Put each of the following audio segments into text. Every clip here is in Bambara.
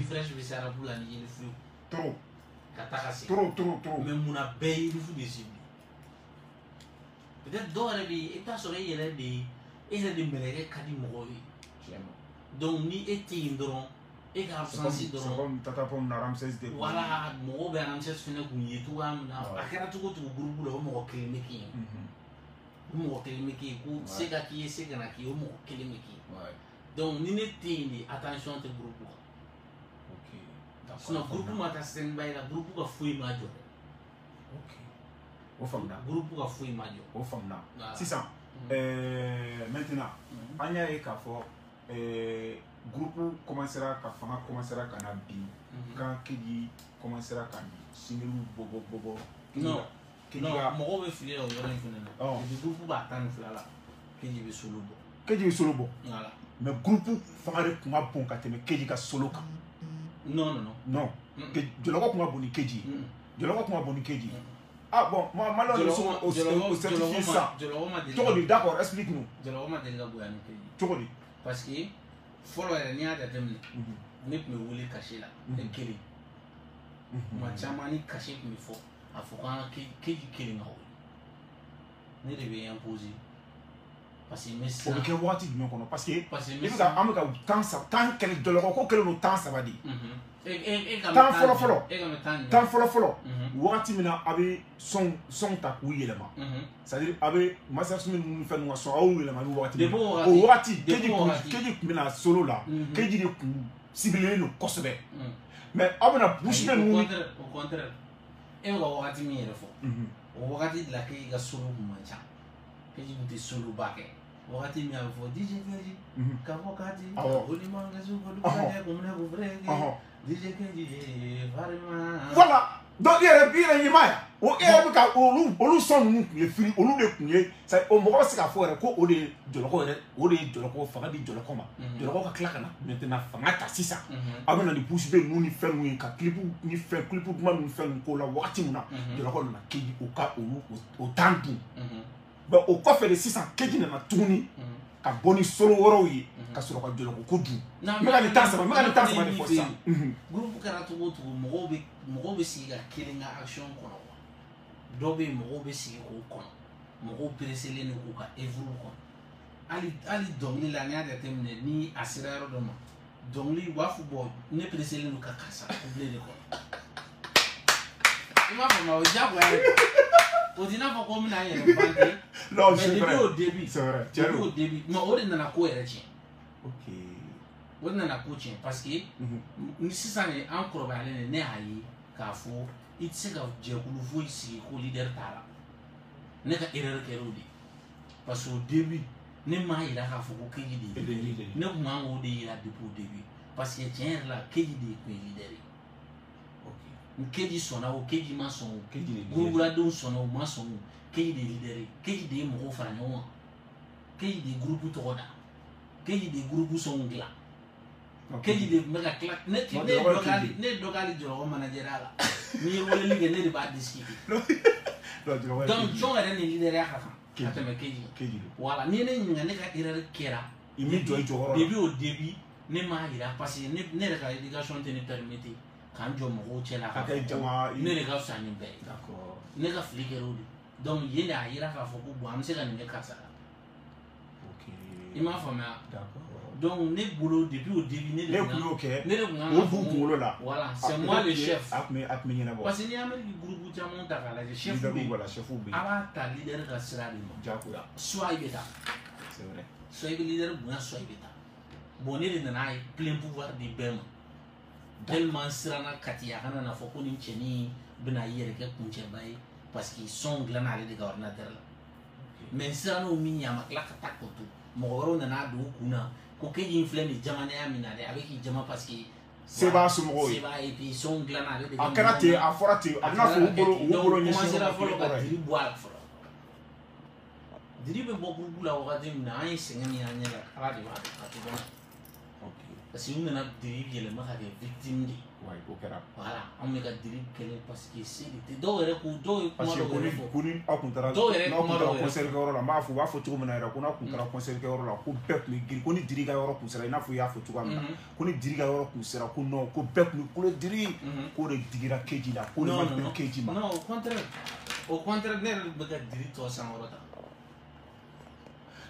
Fresh bi sara bula ni yiri fu trop katakasi trop mais muna be yiri fu de sibi peut-être d'aurait bi et ta soleil il est de meleke kadi mogoyi donc ni était indron et ga absence c'est comme tata pom na Ramsès de voilà mogo be Ramsès fene kunye tu amna akara tu ko tu groupe lo mo kelimeki mo kelimeki ku sega ki sega na ki o mo kelimeki donc ni n'était attention te groupe sinon groupe mata sen bay la groupe ka fuy ma jo au fond là groupe ka fuy ma jo au fond là c'est ça maintenant anya e ka fo groupe commencera ka fanga commencera ka na bi quand kidi commencera ka single bobo non mo be filer o yoro infini na du groupe ba tan flala kidi be solo bo voilà mais groupe fanga de kuma bon ka teme kidi ka solo ka non que joloko kuma boni keji joloko kuma boni keji ah bon moi malheureusement au certifié ça Togoli d'accord explique-nous joloko ma denga boya ni keji Togoli parce que follow ni ada temne ne me wuli caché là de keli ma chamani caché me fo afoka keji keli na wo ne devait imposer parce que mais ça OK wati du kono parce que il faut amka temps quel joloko ko quel no temps ça va dire temps follow wati mina abi son ta ku yelema c'est à dire abi master min fa no so awu yelema ni wati keji mina solo la keji de ku ciblé no kosobe mais abuna bouche no au contraire e go wati mi refo o wati de la keji ga solo mancha keji de solo bake wakati mi avò DJ Kenji kavokati oni manga zuko dukanya kumna kubreke DJ Kenji vraiment voilà donc il y yimaya o e ka olu son nu le firi olu de kunye ça o mo se ka fo re ko o de joloko re o de joloko faga di joloko ma joloko ka klaka na maintenant fanga ta sisa abana ni push be nu ni fe nu ka clip ni fe clip ma nu fe ko la wakati muna joloko na keji o ka o tantu ba o ko fe de 600 keji na tuni ka boni solo woro yi ka soro ka joloko ko du me ka ni tansa de força groupe karatu go tu mo be siga kilinga action kono dobe mo be siga ko kono mo presele ni ko ka evru kono ali dongli la nya de temne ni asiraro do ma dongli wafu bo ne presele ni ka kasa ko ble de kono ima ma o jabu ya odina fo ko mi na yere bande non c'est vrai au début mais au début na ko yere chi OK on na ko chi parce que ni sisa ne encore ba ne ayi ka fo itse ga je ko lu voice ko leader tala ne ka erreur ke rodi parce que au début ne ma ila ka fo ko keji de ne ko ma o de ila depuis au début parce que tiens là keji de ko leader OK keji sona o keji ma son keji gurugura don sona o ma son keji de leader keji de mo fara nyon keji de groupe to da keji de groupe son gla keji de mega clack ne dogali jolo manager ala ni wole ligue ne ba discuter donc jonga ne leader ya ka ateme keji voilà ni ne ngane ka erreur kera imi joy joro au début ne ma ira parce que ne ka éducation te ne permettre kan jo mo chela ka ne le ka sani be d'accord ne ka fliquer donc yenda ira ka fo ko am se ka ne ka sa OK il m'a formé d'accord donc ne boulot depuis au début ne le là voilà c'est moi le chef parce que ni Amérique groupe jamon ta la chef bi aba ta leader ka sira de mo jakura soit ibeta c'est vrai soit leader buna soit ibeta bon ne de na plein pouvoir de bem tellement sirana katia kana na foko ni cheni bina yere ke kunche bay parce qu'ils sont glanale de ordinateur mais sirano minya makla ka takoto mo woro na do kuna ko keji inflame jamane amina de avec jama parce que c'est pas ce mot c'est pas et puis son glanale de akarate aforate abna fo bolo ni commencer à follow ka diri boal fo diri be boku bula wakati na ay senga ni anya ala de wa ati bon OK parce que on a dérive yɛlɛma ka kɛ victime de ouais o kɛra voilà an bɛ ka dérive kɛlɛ parce que se de tɛ dɔw yɛrɛ dɔw ye kuma dɔw yɛrɛ fɔ ko ni aw kun taara dɔw yɛrɛ n'aw kun kuma taara dɔw yɛrɛ concert kɛyɔrɔ la n b'a fɔ u b'a fɔ cogo min na yɛrɛ ko n'aw kun taara concert kɛyɔrɔ la ko bɛɛ kun bɛ girin ko ni diri ka yɔrɔ kun sera i n'a fɔ i y'a fɔ cogoya min na ko ni diri ka yɔrɔ kun sera ko non ko bɛɛ kun bɛ kule diri k'o de digira keji la ko de ma bɛn keji ma non au contraire ne yɛrɛ bɛ ka diri tɔ sankɔrɔ ta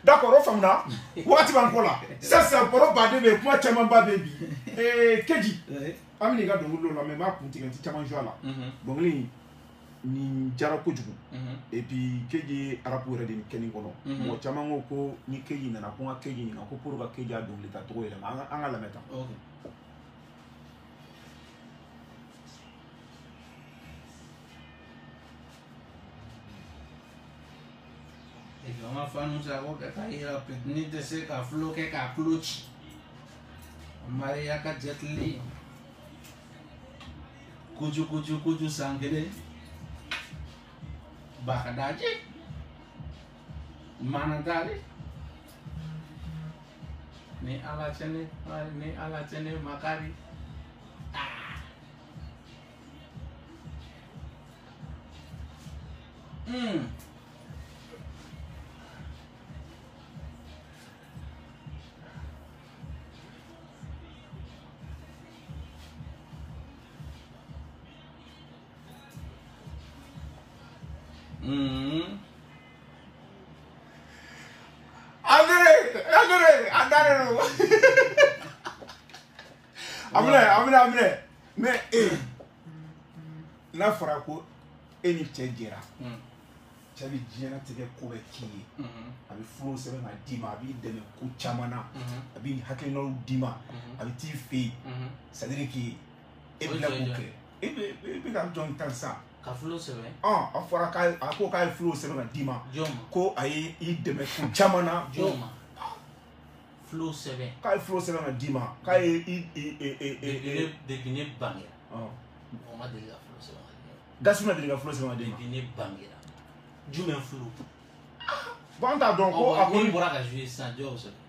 d'accord o faamuna waati b'an kɔ la sisan baro baden bɛ yen kuma caman ba bɛ yen bi keji an bɛ n'i ka dɔnkili dɔ lamɛn n b'a kun tigɛ n ti caman jɔ a la dɔnkili in nin diyara kojugu et puis keji ye arabu yɛrɛ de kɛ nin kɔnɔ mɔgɔ caman ko ko ni keji nana ko n ka keji ɲininka ko pour ka keji a dɔnkili ta cogo yɛlɛma an ka lamɛn tan Vamos a anunciar que está ahí la pendiente se ka flow que ka clutch. Maria ka jet li. Kuju sangere. Bakadaji. Mana dali. Ni ala chene makari. Amine mais n'a fɔra ko e ni cɛ jɛra cɛ bɛ diɲɛlatigɛ ko bɛɛ k'i ye a bɛ furu sɛbɛn ka d'i ma a b'i dɛmɛ ko caman na a b'i hakilinaw d'i ma a bɛ t'i fɛ yen c'est à dire que e bɛ k'o kɛ e bɛ ka jɔn tan sisan ka flow sɛbɛn a fɔra a ko k'a ye flow sɛbɛn ka d'i ma ko a ye i dɛmɛ ko caman na flow sɛbɛn k'a ye flow sɛbɛn ka d'i ma k'a ye depuis ne bangera mɔgɔ ma deli ka flow sɛbɛn ka di ma Gaston ma deli ka flow sɛbɛn ka di ma depuis ne bangera jumɛn flow bon an t'a dɔn ko a ko ni bɔra ka jouer sisan jɔn y'o sɛbɛn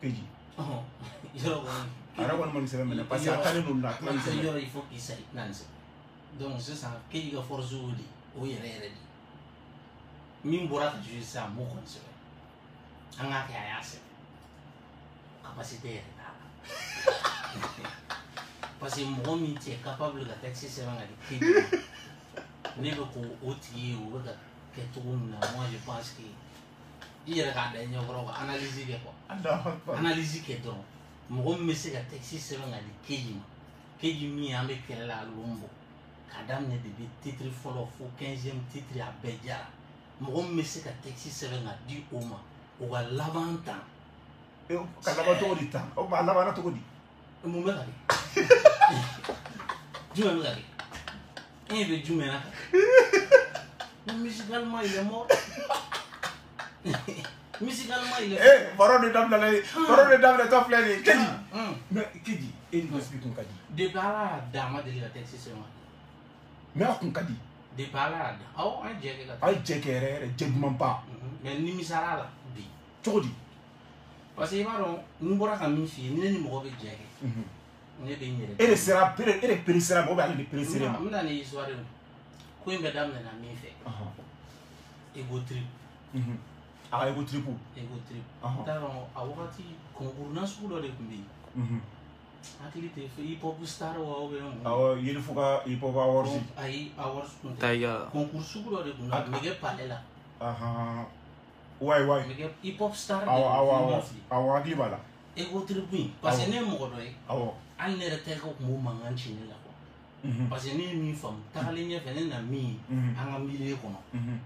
Keji yɔrɔ kɔni a yɛrɛ kɔni ma nin sɛbɛn minɛ parce que a taalen don la tila nin sɛbɛn yɔrɔ il faut k'i sa i tɛna nin sɛbɛn donc sisan Keji ka force y'o de o yɛrɛ de min bɔra ka jouer sisan m'o kɔni sɛbɛn an k'a kɛ a y'a sɛbɛn capacité yɛrɛ t'a la parce que mɔgɔ min tɛ capable ka texte sɛbɛn ka di Keji ne bɛ k'o tigi ye o bɛ ka kɛ cogo min na moi je pense que i yɛrɛ k'a da i ɲɛkɔrɔ ka analyse kɛ quoi analyse kɛ dɔrɔn mɔgɔ min bɛ se ka texte sɛbɛn ka di Keji ma Keji min an bɛ kɛlɛ la album bɔ k'a daminɛ depuis titre fɔlɔ fo 15e titre a bɛɛ jara mɔgɔ min bɛ se ka texte sɛbɛn ka di o ma o ka laban tan ka laban cogo di tan o a labanna cogo di mun bɛ ka kɛ jumɛn bɛ ka kɛ e bɛ jumɛn na ka musicalement il est mort musicalement il est mort baro de daminɛ tɔ filɛ nin ye Keji mais Keji e ni Gaston kun ka di depuis Ala y'a da a ma deli ka texte sɛbɛn mais a kun ka di depuis Ala y'a da awɔ an ye jɛ kɛ ka a ye jɛ kɛ yɛrɛ yɛrɛ jɛ dumanba mais nimisara la bi cogo di parce que i b'a dɔn n bɔra ka min f'i ye ni ne ni mɔgɔ bɛ jɛ kɛ ne bɛ n yɛrɛ e de sera e de peresera mɔgɔ bɛ ale de peresera ma n bɛna ni histoire ye ko in bɛ daminɛ min fɛ ego trip a ka ego trip n t'a dɔn a wagati concours nasugu dɔ de tun bɛ yen hakili tɛ fɛ hip hop star wa ou bien awɔ Yelifuka hip hop awards ayi awards tun tɛ concours sugu dɔ de tun bɛ yen a tun bɛ kɛ palais la wayi a bɛ kɛ hip hop star de awɔ hakili b'a la ego trip in parce que ne ye mɔgɔ dɔ ye awɔ hali ne yɛrɛ terikɛw tun b'o mankan ci ne la quoi parce que ne ye min faamu tagalen ɲɛfɛ ne na min ye an ka milieu kɔnɔ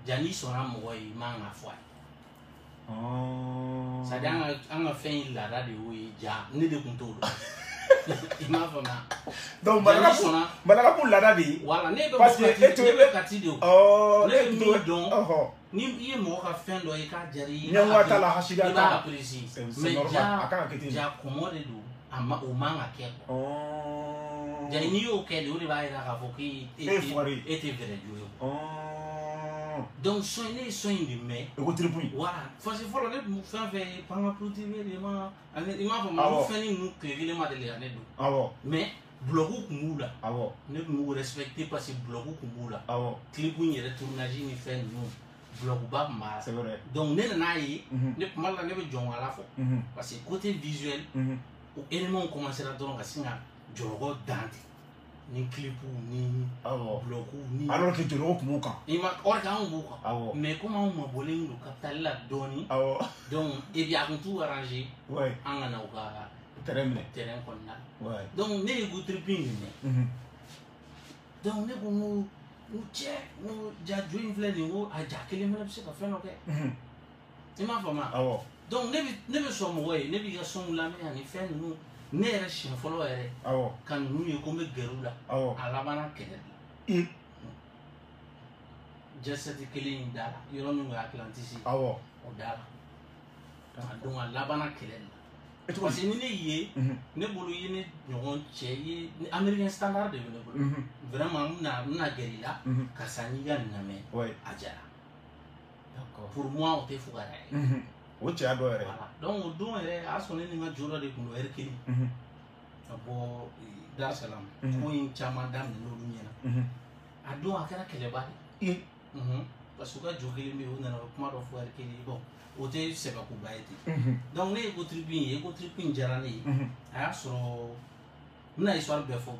ja n'i sɔnna mɔgɔ ye i man ka fɔ a ye c'est à dire an ka fɛn in laada de y'o ye ja ne de tun t'o dɔn i m'a faamuya donc Malakabu laada de ye voilà ne bɛ Kati de o ne bɛ min dɔn ni i ye mɔgɔ ka fɛn dɔ ye k'a diyara i ɲɛngoya t'a la hasidiya t'a la i b'a apprécier mais ja kɔmɔ de don o man ka kɛ quoi ja n'i y'o kɛ de o de b'a jira k'a fɔ k'e tɛ vrai joueur donc son ne son in de mais e ko tripui voilà parce que fɔlɔ ne tun fɛn fɛn ye pan ka cultiver de ma ani i m'a fɔ ma fɛn ni ninnu tile kelen ma deli ka ne don awɔ mais blocu kun b'u la awɔ ne tun b'u respecter parce que blocu kun b'u la awɔ clip in yɛrɛ tournage ni fɛn ninnu bloc ba kun b'a c'est la vrai donc ne nan'a ye ne kuma la ne bɛ jɔn ala fɔ parce que côté visuel o élément commencera dɔrɔn ka sin ka jɔlɔkɔ dan ten ni clipu ni blocu ni alors que jɔlɔkɔ kun b'u kan i ma or que anw b'u kan awɔ mais comme anw mabɔlen don capitale la dɔɔni awɔ donc et puis a kun t'u arranger ouais an ka na u ka terrain minɛ terrain kɔnɔna la ouais donc ne ye goudripin de mɛn donc ne ko n ko cɛ n ko ja jo in filɛ nin ko a ja kelen fana bɛ se ka fɛn dɔ kɛ i m'a faamuya awɔ donc ne bɛ sɔn mɔgɔ ye ne b'i ka sɔnw lamɛn ani fɛn ninnu ne yɛrɛ siɲɛ fɔlɔ yɛrɛ awɔ ka ninnu ye ko n bɛ gɛrɛ u la awɔ a labanna kɛlɛ de la jɛsɛti kelen in da la yɔrɔ min ko Atlantis awɔ o da la a don a labanna kɛlɛ de la parce que ni ne ye ne bolo i ye ne ɲɔgɔn cɛ i ye Americain standard de bɛ ne bolo vraiment n bɛna gɛrɛ i la karisa n'i ka nin lamɛn a jara pour moi o tɛ fugara ye o cɛya dɔ yɛrɛ donc o don yɛrɛ a y'a sɔrɔ ne ni n ka jo dɔ de kun don heure kelen ka bɔ Dar es Salaam ko in caman daminɛ n'olu ɲɛna a don a kɛra kɛlɛba de parce que u ka jo kelen bɛ yen u nana ka kuma dɔ fɔ heure kelen bon o tɛ sɛbɛkoba ye ten donc ne ye Ecotrip ye Ecotrip diyara ne ye a y'a sɔrɔ n bɛna histoire bɛɛ fɔ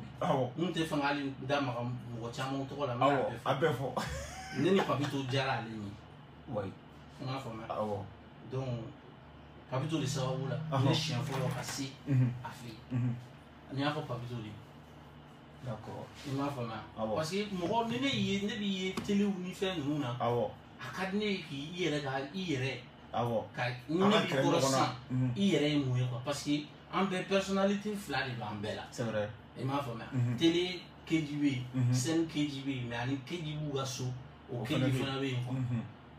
bi n tɛ fɛ k'ale da maga mɔgɔ caman tɔgɔ la n bɛna a bɛɛ fɔ ne ni Papito diyara ale ɲɛ n b'a faamuya donc Papito de sababu la ne siɲɛ fɔlɔ ka se a fɛ yen n'i y'a fɔ Papito de d'accord i m'a faamuya parce que mɔgɔ ni ne b'i ye telew ni fɛn ninnu na a ka di ne ye k'i yɛrɛ ka ka ni ne b'i kɔrɔ sisan i yɛrɛ ye mun ye quoi parce que an bɛɛ personnalité fila de b'an bɛɛ la c'est vrai i m'a faamuya télé keji bɛ yen scène keji bɛ yen mais ani keji b'u ka so o keji fana bɛ yen quoi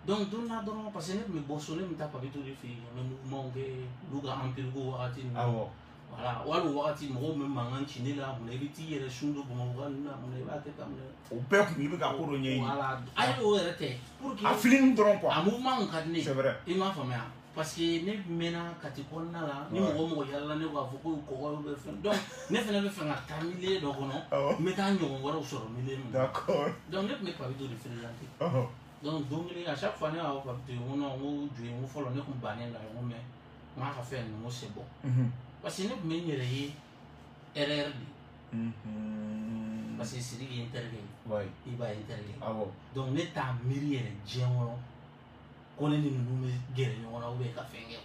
donc don na dɔrɔn parce que ne tun bɛ bɔ so ne tun taa Papito de fɛ yen n bɛ mouvement kɛ olu ka empire ko wagati ninnu voilà wali o wagati mɔgɔw bɛ mankan ci ne la mun na i bɛ t'i yɛrɛ sun don Bamakɔ ninnu na mun na i b'a kɛ tan mun na o bɛɛ kun i bɛ ka ko dɔ ɲɛɲini voilà ayi o yɛrɛ tɛ pour que a filini dɔrɔn quoi a mouvement ka di ne ye c'est vrai i m'a faamuya parce que ne mɛnna Kati kɔnɔna la ni mɔgɔ mɔgɔ yala ne b'a fɔ ko kɔgɔ bɛ fɛn donc ne fana bɛ fɛ ka taa milieu dɔ kɔnɔ n bɛ taa ɲɔgɔn wɛrɛw sɔrɔ milieu min d'accord donc ne tun bɛ Papito de fréquenter donc don kelen à chaque fois ne y'a fɔ Papito ye n ko non n ko jo ye n ko fɔlɔ ne tun bannen la n ko mais n k'a ka fɛn ninnu n ko c'est bon parce que ne tun bɛ n yɛrɛ ye RR de parce que Sidiki ye n terikɛ ye Iba ye n terikɛ ye donc ne t'a miiri yɛrɛ diɲɛ kɔnɔ ko ne ni ninnu bɛ gɛrɛ ɲɔgɔn na ou bien ka fɛn kɛ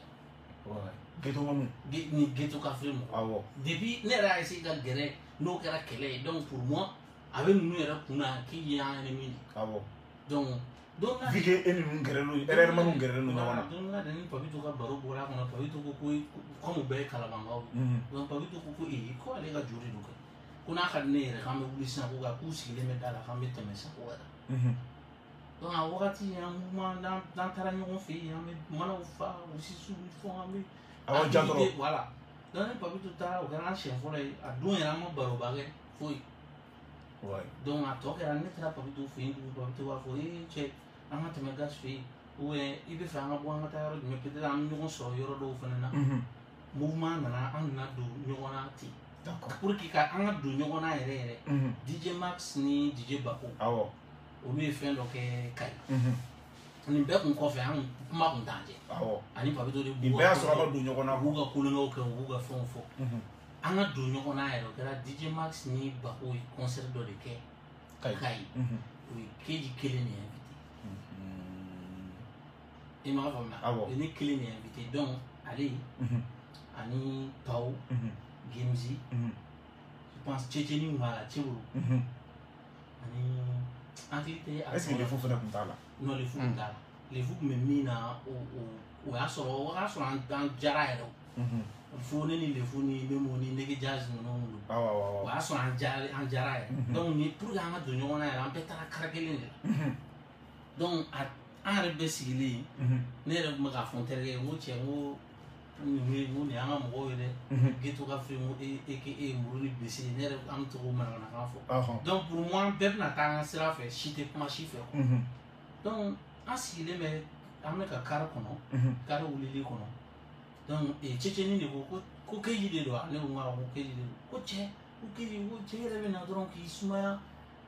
ghetto mamu ni ghetto kafiri mɔgɔ depuis ne yɛrɛ y'a essayer ka gɛrɛ n'o kɛra kɛlɛ ye donc pour moi a bɛ ninnu yɛrɛ kun na k'i ye an ennemi de donc vu que e ni ninnu gɛrɛlen don RR manu gɛrɛlen don ɲɔgɔn na donc n ka ni Papito ka baro bɔra a kɔnɔ Papito ko comme u bɛɛ ye kalabankaw ye donc Papito ko ko ale ka jo de don kɛ ko n'a ka di ne yɛrɛ k'an bɛ wuli sisan ko k'u sigilen bɛ da la k'an bɛ tɛmɛ sisan ko wɛrɛ donc a wagati an mouvement n'an taara ɲɔgɔn fɛ yen an bɛ manaw fa u sisiw ni fɛnw an bɛ activité voilà donc ni Papito taara o kɛra an siɲɛ fɔlɔ ye a don yɛrɛ an ma baroba kɛ foyi donc a tɔ kɛra ne taara Papito fɛ yen Papito b'a fɔ cɛ an ka tɛmɛ gaz fɛ yen ou bien i bɛ fɛ an ka bɔ an ka taa yɔrɔ jumɛn peut-être an bɛ ɲɔgɔn sɔrɔ yɔrɔ dɔw fana na mouvement nana an nana don ɲɔgɔn na ten pour que ka an ka don ɲɔgɔn na yɛrɛ yɛrɛ DJ Max ni DJ Bako olu ye fɛn dɔ kɛ Kayi nin bɛɛ kun kɔfɛ an kuma kun t'an cɛ ani Papito de b'u ka kulonkɛw kɛ u b'u ka fɛnw fɔ an ka don ɲɔgɔn na yɛrɛ o kɛra DJ Max ni Bako ye concert dɔ de kɛ Kayi o ye keji kelen de invité i m'a faamuya o ye ne kelen de invité donc ale ani Pao Gemzi je pense Tchétchénie b'a la Tchébolo ani hakili tɛ est-ce que les fous fana tun t'a la non les fous tun t'a la les fous tun bɛ min na o y'a sɔrɔ an jara yɛrɛ o fo ne ni les fous ni Memo ni Nege Jazz ninnu don o y'a sɔrɔ an jara yɛrɛ donc ni pour que an ka don ɲɔgɔn na yɛrɛ an bɛɛ taara kari kelen de la donc an yɛrɛ bɛɛ sigilen ne yɛrɛ tun bɛ k'a fɔ n terikɛ ye n ko cɛ n ko nin y'an ka mɔgɔw ye dɛ ghetto kafiri n ko e muru ni bese ne yɛrɛ an bɛ to k'o manamanakan fɔ donc pour moi bɛɛ bɛna taa an ka sira fɛ si tɛ kuma si fɛ quoi donc an sigilen bɛ an bɛ ka kari kɔnɔ kari wulili kɔnɔ donc cɛcɛnin de ko keji de don ne ko n ko keji de don ko cɛ ko keji ko cɛ yɛrɛ bɛ na dɔrɔn k'i sumaya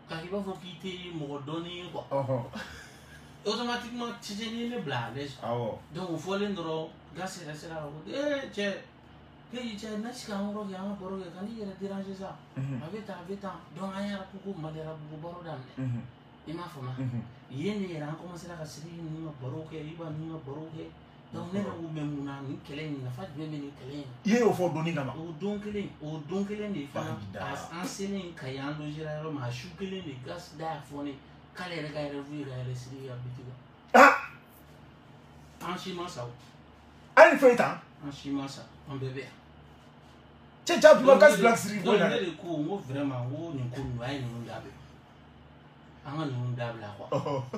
k'a k'i b'a fɔ k'i tɛ mɔgɔ dɔnni ye quoi automatiquement cɛcɛnin ne bila à l'aise donc o fɔlen dɔrɔn gasi yɛrɛ sera ka ko cɛ keji cɛ ne sigi an kɔrɔ kɛ an ka baro kɛ ka n'i yɛrɛ déranger sa a bɛ tan donc an yɛrɛ ko Mali arabu baro daminɛ i m'a faamuya yen de yɛrɛ an commencera ka sigi ninnu ka baro kɛ Iba ninnu ka baro kɛ donc ne yɛrɛ ko mɛ mun na nin kɛlɛ in nafa jumɛn bɛ nin kɛlɛ in na i y'o fɔ donni kama o don kelen de fana an selen ka y'an logera yɔrɔ min a su kelen de gasi da y'a fɔ ne k'ale yɛrɛ ka yɛrɛ ka yɛrɛ sigi ka biti la an si ma sa o hali fɛn tan an si ma sa an bɛɛ bɛ yan cɛ ja bila gasi bila siri ko la ne de ko n ko vraiment n ko nin ko ninnu a ye ninnu dabila an ka ninnu dabila quoi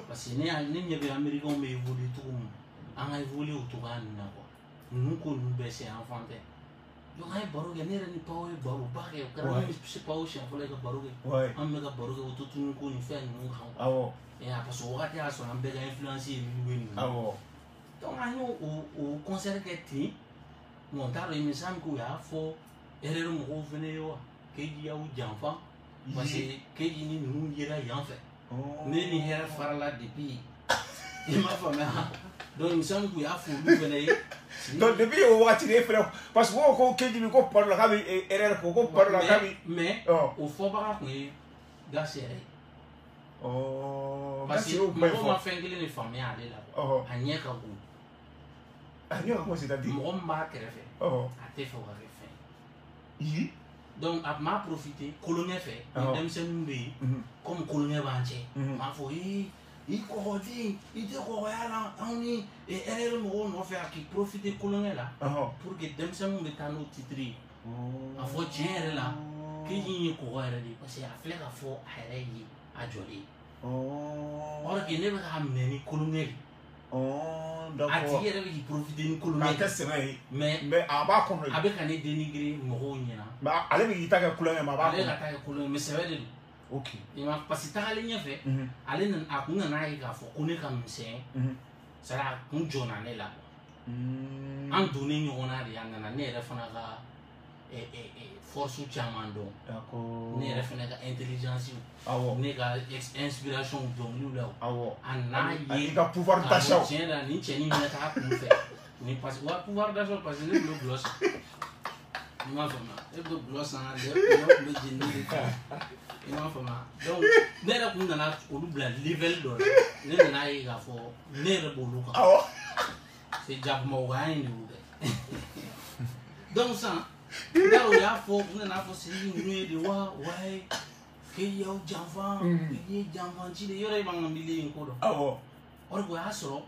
parce que ne ɲɛ bɛ américains bɛ évoluer cogo min an ka évoluer o cogoya ninnu na quoi ninnu ko ninnu bɛɛ c'est enfant tɛ donc an ye baro kɛ ne yɛrɛ ni Pawo ye baro ba kɛ o kɛra ne ni Pawo siɲɛ fɔlɔ ye ka baro kɛ an bɛ ka baro kɛ o autotune ko ni fɛn ninnu kan quoi parce que o wagati y'a sɔrɔ an bɛɛ ka influence ye Lil Wayne ninnu donc an y'o o concert kɛ ten bon n t'a dɔn il me semble que o y'a fɔ erreur mɔgɔw fɛnɛ ye wa keji y'aw janfa parce que keji ni ninnu yera yan fɛ ne ni hɛrɛ farala depuis i m'a faamuya donc il me semble que o y'a fɔ olu fɛnɛ ye donc depuis o waati de fɛnɛ parce que ko keji bi ko paro la k'a bɛ erreur ko paro la k'a bɛ mais o fɔbaga tun ye gasi yɛrɛ ye parce que mɔgɔw ma fɛn kelen de faamuya ale la a ɲɛ ka bon a ɲɛ ka bon c'est-à-dire mɔgɔ min b'a kɛrɛfɛ a tɛ fɛ o ka kɛ fɛn donc a m'a profité kolonkɛ fɛ ni denmisɛnninw bɛ yen comme kolonkɛ b'an cɛ m'a fɔ i kɔgɔden i tɛ kɔgɔya la anw ni erreur mɔgɔw nɔfɛ a k'i profité kolonkɛ la pour que denmisɛnninw bɛ taa n'o titre ye a fɔ tiɲɛ yɛrɛ la keji ye kɔgɔ yɛrɛ de parce que a filɛ ka fɔ a yɛrɛ ye a jɔlen or que ne bɛ k'a minɛ ni kolonkɛ de a tigi yɛrɛ bɛ k'i profité ni kolonkɛ a tɛ sɛnɛ ye mais a b'a kɔnɔ a bɛ ka ne dénigrer mɔgɔw ɲɛna mais ale bɛ k'i ta kɛ kulonkɛ ma a b'a kɔnɔ ale ka ta kɛ kulonkɛ mais sɛbɛ de don ok parce que tagalen ɲɛfɛ ale a kun nana ye k'a fɔ ko ne ka misɛn c'est à dire a kun jɔnna ne la an donnen ɲɔgɔn na de a nana ne yɛrɛ fana ka force caman dɔn ne yɛrɛ fana ka intelligence ne ka inspiration dɔnkiliw la a n'a ye ka pouvoir d'achat tiɲɛ la nin cɛnin minɛ k'a kun fɛ ni parce que wa pouvoir d'achat parce que ne tun bɛ gulɔ san i m'a faamuya e bɛ gulɔ san ne tun bɛ jeni de kan i m'a faamuya donc ne yɛrɛ kun nana olu bila level dɔ la ne nana ye k'a fɔ ne yɛrɛ b'olu kan c'est jakumawaya in de y'o kɛ donc sisan da o y'a fɔ u nana fɔ Siriki ninnu ye de waye keji y'aw janfa keji ye janfanci de yɔrɔ b'an ka milieu in ko dɔn or que o y'a sɔrɔ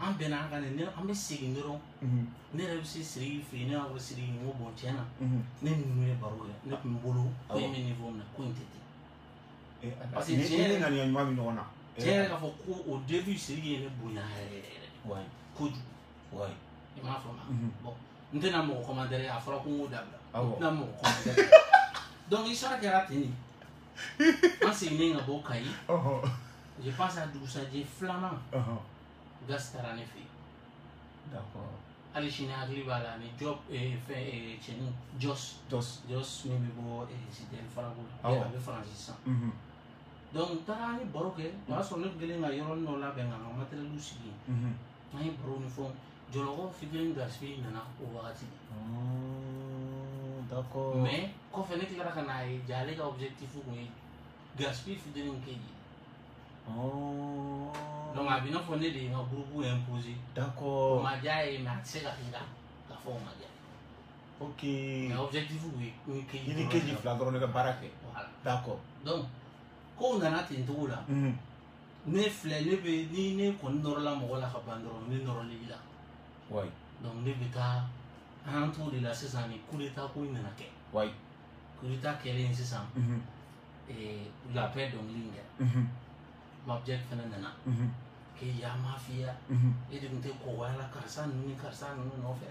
an bɛnna an kan de an bɛ segin dɔrɔn ne yɛrɛ bɛ se Siriki fɛ yen ne b'a fɔ Siriki n ko bon tiɲɛ na ne ni ninnu ye baro kɛ ne tun bolo ko in bɛ niveau min na ko in tɛ ten parce que tiɲɛ yɛrɛ ŋaniya ɲuman bɛ ɲɔgɔn na tiɲɛ yɛrɛ k'a fɔ ko au début Siriki ye ne bonya yɛrɛ yɛrɛ kojugu i m'a faamuya bon n tɛna mɔgɔ commentaire a fɔra ko n k'o dabila n tɛna mɔgɔ commentaire donc histoire kɛra ten de an seginnen ka bɔ Kayi je pense a dugusajɛ filanan gasi taara ne fɛ yen hali sini hakili b'a la ni job fɛn cɛnin Jos min bɛ bɔ Citelle Farago la a bɛ Faransi sisan donc taara an ye baro kɛ o y'a sɔrɔ ne tun kɛlen ka yɔrɔnin dɔ labɛn ka n ka matériel sigi yen an ye baro ni fɛnw jɔlɔkɔ fitinin gasifi nana o wagati mais kɔfɛ ne tilara ka n'a ye ja ale ka objectif kun ye gasifi fitinin keji donc a bɛ i n'a fɔ ne de ye n ka groupe imposé o ma diya ye mais a tɛ se ka kɛ ka fɔ o ma diya ok mais objectif kun ye keji i ni keji fila dɔrɔn ne ka baara kɛ d'accord donc kow nana ten cogo la ne filɛ ne bɛ ni ne kɔni nɔrɔla mɔgɔ la ka ban dɔrɔn ne nɔrɔli la donc ne bɛ taa an y'an t'o de la sisan ni coup d'état ko in nana kɛ coup d'état kɛlen sisan la paix dɔnkili in kɛra Mabjek fana nana ke ya mafia e de tun tɛ kɔgɔya la karisa ninnu ni karisa ninnu nɔfɛ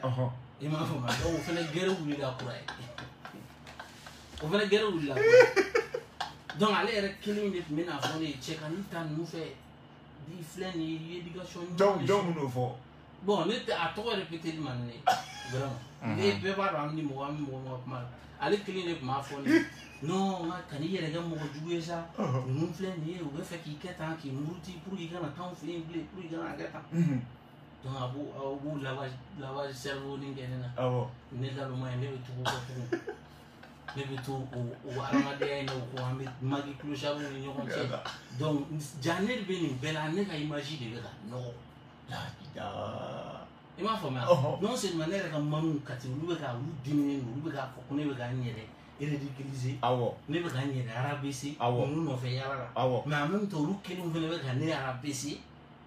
i m'a faamuya donc o fana gɛrɛ wulila kura ye o fana gɛrɛ wulila kura ye donc ale yɛrɛ kelen de tun bɛ n'a fɔ ne ye cɛ ka n'i ta ninnu fɛ di filɛ nin ye éducation jɔn minnu fɔ bon ne tɛ a tɔgɔ répéter man ne vraiment bɛɛ b'a dɔn an ni mɔgɔ an bɛ mɔgɔ ma kuma ale kelen de tun b'a fɔ ne non nka kan'i yɛrɛ kɛ mɔgɔ jugu ye sa ninnu filɛ nin ye u bɛ fɛ k'i kɛ tan k'i muruti pour que i kana t'anw fɛ yen bilen pour que i kana kɛ tan donc a b'u lavage cerveau ni kɛ ne na ne laloma ye ne bɛ tugu kɔ tugun ne bɛ to o adamadenya in na o ko an bɛ magi clochard ni ɲɔgɔn cɛ donc ja ne de bɛ nin bɛɛ la ne ka image de bɛ ka nɔgɔ i m'a faamuya non seulement ne yɛrɛ ka manu kati olu bɛ ka olu diminen don olu bɛ k'a fɔ ko ne bɛ ka n yɛrɛ ridiculiser ne bɛ ka n yɛrɛ rabaisser olu nɔfɛ yala la mais en même temps olu kelen fana bɛ ka ne rabaisser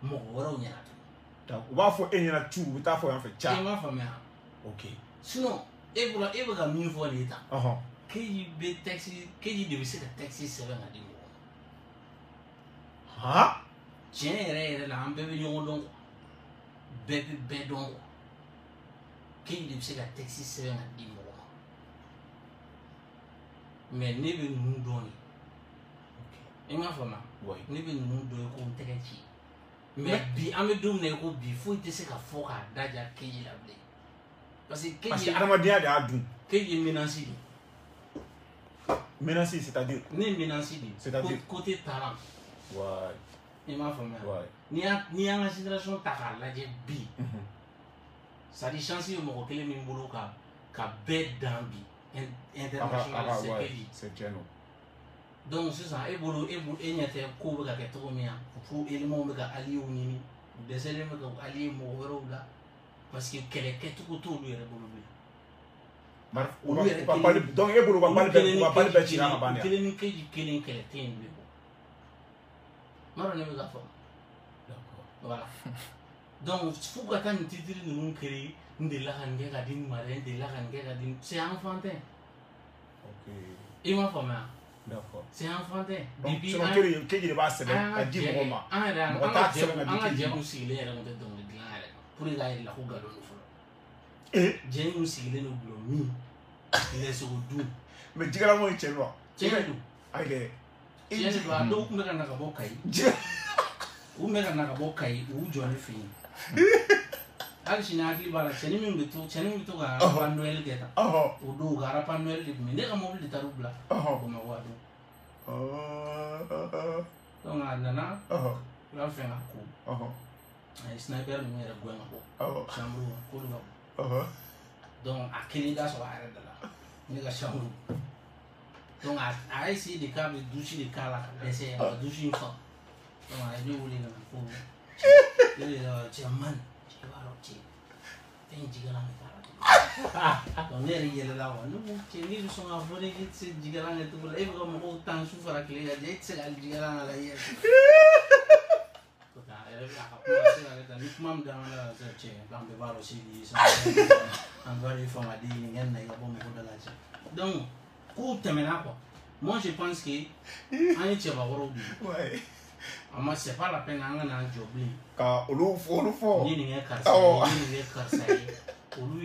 mɔgɔ wɛrɛw ɲɛna tuguni u b'a fɔ e ɲɛna tu u bɛ taa fɔ yan fɛ ca i m'a faamuya ok sinon e bɛ ka min fɔ nin ye tan keji de bɛ se ka texte sɛbɛn ka di mɔgɔ ma tiɲɛ yɛrɛ yɛrɛ la an bɛɛ bɛ ɲɔgɔn dɔn bɛɛ bɛ bɛɛ dɔn keji de bɛ se ka texte sɛbɛn ka di mɔgɔ ma mais ne bɛ ninnu dɔn de i m'a faamuya ne bɛ ninnu dɔn ye ko n tɛgɛ ci mais bi an bɛ don min na i ko bi foyi tɛ se ka fɔ k'a daja keji la bilen parce que adamadenya de y'a dun keji ye menace de menace c'est-à-dire ne ye menace de c'est-à-dire côté talent i m'a faamuya n'i y'an ka génération ta k'a lajɛ bi c'est à dire chance ye mɔgɔ kelen min bolo ka bɛɛ dan bi international c'est tiɲɛ don donc sisan e bolo e ɲɛ tɛ kow bɛ ka kɛ cogo min yan fo éléments bɛ ka alliés ɲini u dɛsɛlen bɛ ka alliés mɔgɔ wɛrɛw la parce que kɛlɛ kɛcogo t'olu yɛrɛ bolo bilen donc e bolo u ka bali bɛɛ cira ka ban de kelen ni keji kelen kɛlɛ tɛ yen bilen n b'a dɔn ne bɛ ka fɔ voilà donc fo ka taa nin titre ninnu créer n delila ka nin kɛ ka di nin ma dɛ n delila ka nin kɛ ka di c'est enfantin i m'a faamuya c'est enfantin keji de b'a sɛbɛn ka di mɔgɔ ma an ka jɛkulu sigilen yɛrɛ tun tɛ dɔnkili dilan yɛrɛ pour que k'a yirala ko nkalon don fɔlɔ jɛn kun sigilen don bulon min lɛsogo dun mais jigɛlama ye cɛ don wa cɛ don tiɲɛ de don a dɔw tun bɛ ka na ka bɔ Kayi u tun bɛ ka na ka bɔ Kayi u y'u jɔ ne fɛ yen hali sini hakili b'a la cɛnin min bɛ to ka rap Noël kɛ tan o don u ka rap Noël de tun bɛ ne ka mobili de taara u bila Bamakɔ a don donc a nana u y'a fɛn ka ko a ye sniper ninnu yɛrɛ gɛn ka bɔ chambre ko de ka bɔ donc a kelen da sɔrɔ a yɛrɛ da la ne ka chambre donc a essayé de k'a bɛ douche de k'a la ka dɛsɛ a ka douche in fa donc a ye ne wele ka na ko ne de la cɛ man i b'a dɔn cɛ fɛn jigɛlan de k'a la donc ne yɛrɛ yɛlɛla quoi ne ko cɛ n'i bɛ sɔn k'a fɔ ne k'i tɛ se jigɛlan kɛ cogo la e bɛ ka mɔgɔw tan su fara tile kan cɛ e tɛ se ka jigɛlan k'a la i yɛrɛ ni kuma min d'an la cɛ k'an bɛɛ b'a dɔn sigi an b'a ye famaden nin kɛ na i ka bɔ mɔgɔ da la cɛ donc kow tɛmɛna quoi moi je pense que an ye cɛbakɔrɔw de ye a ma c'est pas la peine an ka n'an jɔ bilen ka olu fɔ ni nin kɛ karisa ye ni nin kɛ karisa ye olu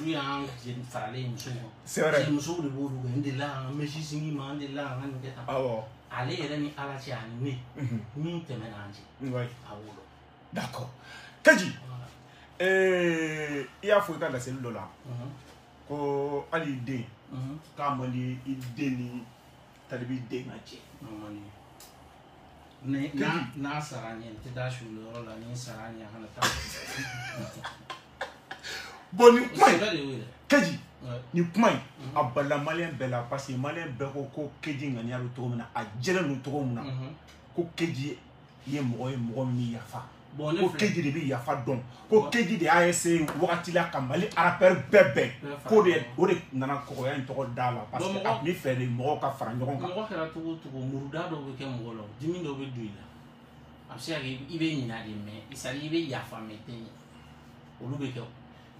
y'an faralen musow kan c'est vrai musow de b'olu kɛ n delila ka n ka mesi singi ma n delila ka n ka nin kɛ tan ale yɛrɛ ni ala cɛ ani ne min tɛmɛna an cɛ a b'o dɔn d'accord Kaji i y'a fɔ i ka laseli dɔ la ko hali i den k'a man di i den ni talibi den ka cɛ n'a sara n ɲɛ n tɛ taa suli yɔrɔ la ni n sara n ɲɛ a kana taa bon nin kuma in Kaji nin kuma in a balila maliyɛn bɛɛ la parce que maliyɛn bɛɛ ko Keji ŋaniya bɛ cogo min na a jɛlen don cogo min na ko Keji ye mɔgɔ ye mɔgɔ min yafa ko Keji de bɛ yafa dɔn ko Keji de y'a essayé wagati la ka Mali rappeur bɛɛ bɛn ko o de nana kɔgɔya in tɔgɔ da la parce que a tun bɛ fɛ de mɔgɔw ka fara ɲɔgɔn kan mɔgɔ kɛra cogo o cogo muruda dɔw bɛ kɛ mɔgɔ la dimi dɔw bɛ don i la a bɛ se ka kɛ i bɛ ɲinɛ de mais c'est à dire i bɛ yafa mais i tɛ ɲɛ olu bɛ kɛ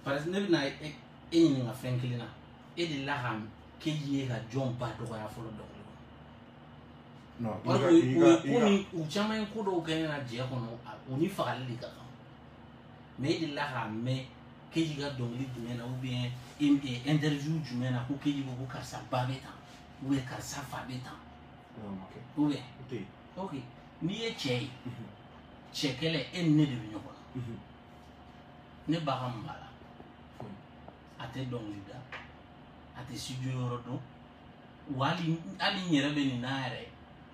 parce que ne bɛna e ɲininka fɛn kelen na e delila ka Keji ye ka jɔn ba dɔgɔya fɔlɔ dɔgɔya u caman ye ko dɔw kɛ ne na diɲɛ kɔnɔ u ni fagali de ka kan mais e delila k'a mɛn Keji ka dɔnkili jumɛn na ou bien interview jumɛn na ko Keji ko ko karisa ba bɛ tan ou bien karisa fa bɛ tan ou bien ok n'i ye cɛ ye cɛkɛlɛ e ni ne de bɛ ɲɔgɔn na ne ba ka mara a tɛ dɔnkili da a tɛ studio yɔrɔ dɔn wa hali n yɛrɛ bɛ nin na yɛrɛ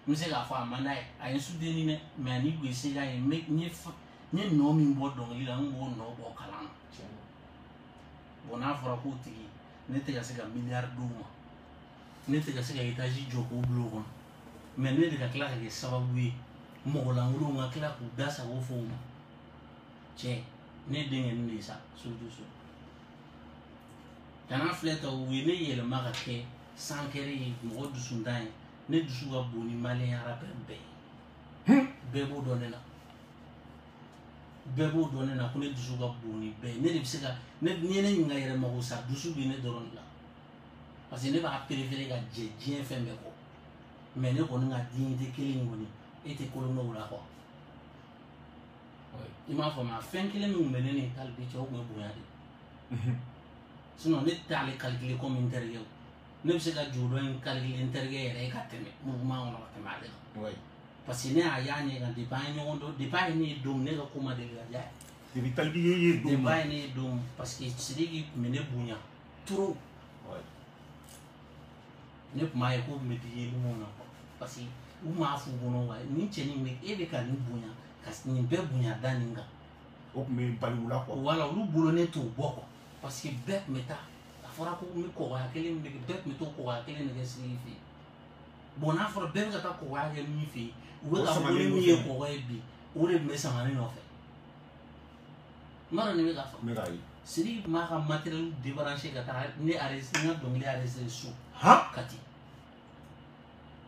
n bɛ se k'a fɔ a man d'a ye a ye soudeni dɛ mais ani kun ye se k'a ye n ye nɔ min bɔ dɔnkili la n b'o nɔ bɔ kalan na bon n'a fɔra k'o tigi ne tɛ ka se ka miliyari d'o ma ne tɛ ka se ka etazi jɔ k'o bila o kɔnɔ mais ne de ka tila ka kɛ sababu ye mɔgɔ lankolonw ka tila k'u da sago fɔ o ma cɛ ne denkɛ nin de ye sa surtout so kana filɛ ta u ye ne yɛlɛma ka kɛ sankɛrɛ ye mɔgɔ dusuntan ye ne dusu ka bon ni maliyɛn rapper bɛɛ ye bɛɛ b'o dɔn ne la bɛɛ b'o dɔn ne la ko ne dusu ka bon ni bɛɛ ye ne de bɛ se ka ni ye ne ɲininka yɛrɛ ma ko sa dusu bɛ ne dɔrɔn de la parce que ne b'a préféré ka jɛ diɲɛ fɛn bɛɛ kɔ mais ne kɔni ka dignité kelen kɔni e tɛ kolon n'o la quoi i m'a faamu fɛn kelen min tun bɛ ne ni Talibi cɛ o tun ye bonya de sinon ne t'ale calculer comme n terikɛ o ne bɛ se ka juru dɔ in calculer n terikɛ yɛrɛ ye ka tɛmɛ mouvement kɔnɔ ka tɛmɛ ale kan parce que ne y'a y'a ɲɛ kan depuis an ye ɲɔgɔn dɔn depuis a ye ne ye don min ne ka ko ma deli ka diya ye depuis Talibi ye don depuis a ye ne ye don min parce que Sidiki tun bɛ ne bonya trop ne tun b'a ye k'o tun bɛ digi yelimanw na quoi parce que u m'a f'u kɔnɔ wa nin cɛnin bɛ e bɛ ka nin bonya ka nin bɛɛ bonya da nin kan o tun bɛ bali u la quoi voilà olu bolo ne t'o bɔ quoi parce que bɛɛ tun bɛ taa a fɔra ko n bɛ kɔgɔya kelen min kɛ bɛɛ tun bɛ to kɔgɔya kelen de kɛ Sidiki fɛ yen bon n'a fɔra bɛɛ bɛ ka taa kɔgɔya kɛ min fɛ yen u bɛ ka fɔ ko ni min ye kɔgɔ ye bi o de tun bɛ sama ne nɔfɛ n b'a dɔn nin bɛ ka fɔ Sidiki tun b'a ka matériel débranché ka taa ne arrêté n ka dɔnkili arrêté so Kati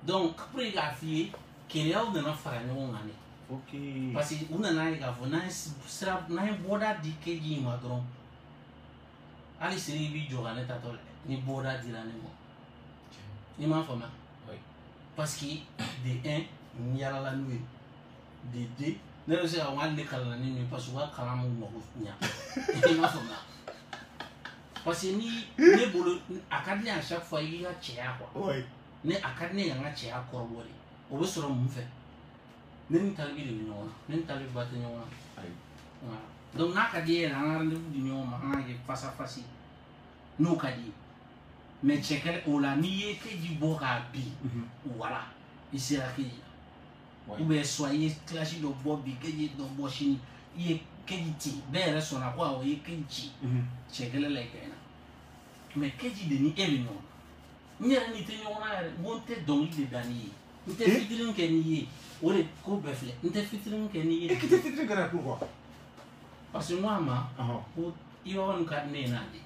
donc pour k'a f'i ye keleyaw nana fara ɲɔgɔn kan de parce que u nana ye k'a fɔ n'an ye bɔda di Keji ma dɔrɔn hali Sidiki b'i jɔ ka ne tatɔ lajɛ ni bɔda dira ne ma i m'a faamuya parce que de un n yalala n'u ye de deux ne bɛ se ka hali ne kalanna ni min parce que u ka kalan m'u mago ɲa i m'a faamuya parce que ni ne bolo a ka di ne à chaque fois i k'i ka cɛya quoi ne a ka di ne y'an ka cɛya kɔrɔbɔ de o bɛ sɔrɔ mun fɛ ne ni Talibi de bɛ ɲɔgɔn na ne ni Talibi ba tɛ ɲɔgɔn na donc n'a ka di e yɛrɛ an ka rendez-vous di ɲɔgɔn ma an ka kɛ face à face n'o ka di ye mais cɛkɛlɛ o la n'i ye Keji bɔ k'a bin wala i sera Keji la ou bien soit i ye classe dɔ bɔ bi Keji dɔ bɔ sini i ye Keji ci bɛɛ yɛrɛ sɔnna ko awɔ i ye Keji ci cɛkɛlɛ la i ka ɲi na mais Keji de ni e bɛ ɲɔgɔn na n yɛrɛ n'i tɛ ɲɔgɔn na yɛrɛ n ko n tɛ dɔnkili de da n'i ye n tɛ fitinin kɛ n'i ye o de ko bɛɛ filɛ n tɛ fitinin kɛ n'i ye e tɛ fitinin kɛ pourquoi parce que n ko a ma ko Iba ka di ne ye n'ale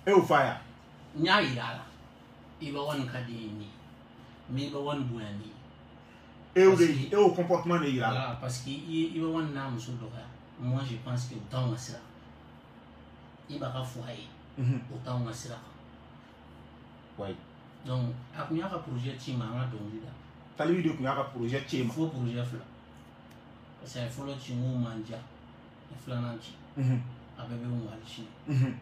e y'o f'a ye n y'a yira a la Iba ka di ne ye nin mais Iba bonya n'i ye e y'o comportement de yira a la parce que i ye Iba n'a muso dɔgɔya moi je pense que o t'anw ka sira Iba ka fɔ a ye o t'anw ka sira kan donc a tun y'a ka projet ci ma an ka dɔnkili da Talibi de tun y'a ka projet ci ma fo projet fila parce que a ye fɔlɔ ci mun man diya a filanan ci a bɛɛ bɛ mun hali sini n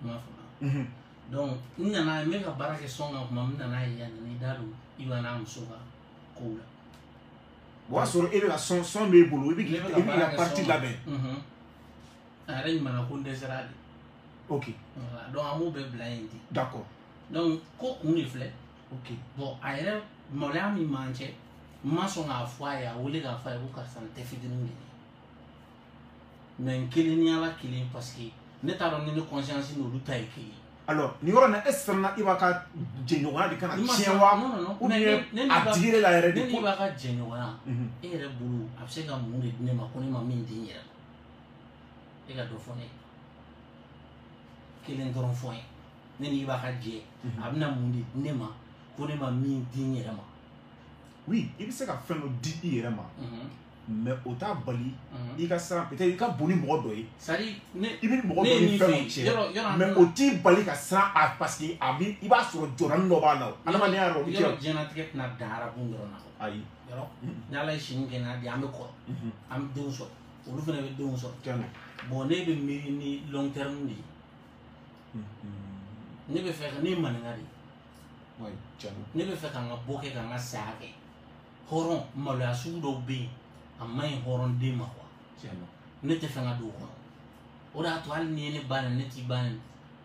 m'a faamuya donc n nana n bɛ ka baara kɛ sɔn kan kuma n nana ye yan n'i da don Iba n'a muso ka kow la o y'a sɔrɔ e bɛ ka sɔn b'e bolo i bɛ ka partie labɛn a yɛrɛ ɲumanna ko n dɛsɛra de ok donc an b'o bɛɛ bila yen ten d'accord donc ko kun de filɛ ok bon a yɛrɛ maloya min m'an cɛ n ma sɔn k'a fɔ a ye a wele k'a fɔ a ye ko karisa n tɛ fitinin de ye mais n kelen ni Ala kelen parce que ne t'a dɔn ni ne conscience n'olu ta ye kelen alors nin yɔrɔ in na e siranna Iba ka jɛɲɔgɔnya de kana tiɲɛ wa ou bien a digi la yɛrɛ de ne ni Iba ka jɛɲɔgɔnya e yɛrɛ bolo a bɛ se ka mun de di ne ma ko ne ma min di n yɛrɛ ma e ka dɔ fɔ ne ye kelen dɔrɔn fɔ n ye ne ni Iba ka jɛ a bɛna mun de di ne ma ko ne ma min di n yɛrɛ ma oui i bɛ se ka fɛn dɔ di i yɛrɛ ma mais o t'a bali i ka siran peut-être i ka bon ni mɔgɔ dɔ ye c'est-à-dire i bɛ mɔgɔ dɔ ni fɛn dɔ cɛ mais o t'i bali ka siran a parce que a bɛ i b'a sɔrɔ jɔdanin dɔ b'a la o adamadenya yɛrɛ o bɛ kɛ yɔrɔ diɲɛlatigɛ tɛna dan arabu dɔrɔn na ayi yɔrɔ ni Ala ye sini kɛ n'a di an bɛ kɔrɔ an bɛ denw sɔrɔ olu fana bɛ denw sɔrɔ bon ne bɛ miiri ni long terme de ye ne bɛ fɛ ka ne ye maninka de ye ne bɛ fɛ ka n ka bɔ kɛ ka n ka saya kɛ hɔrɔn maloya sugu dɔw bɛ yen a ma ɲi hɔrɔnden ma quoi ne tɛ fɛn ka don o kɔnɔ o de y'a to hali ni ye ne ba ne t'i ba nin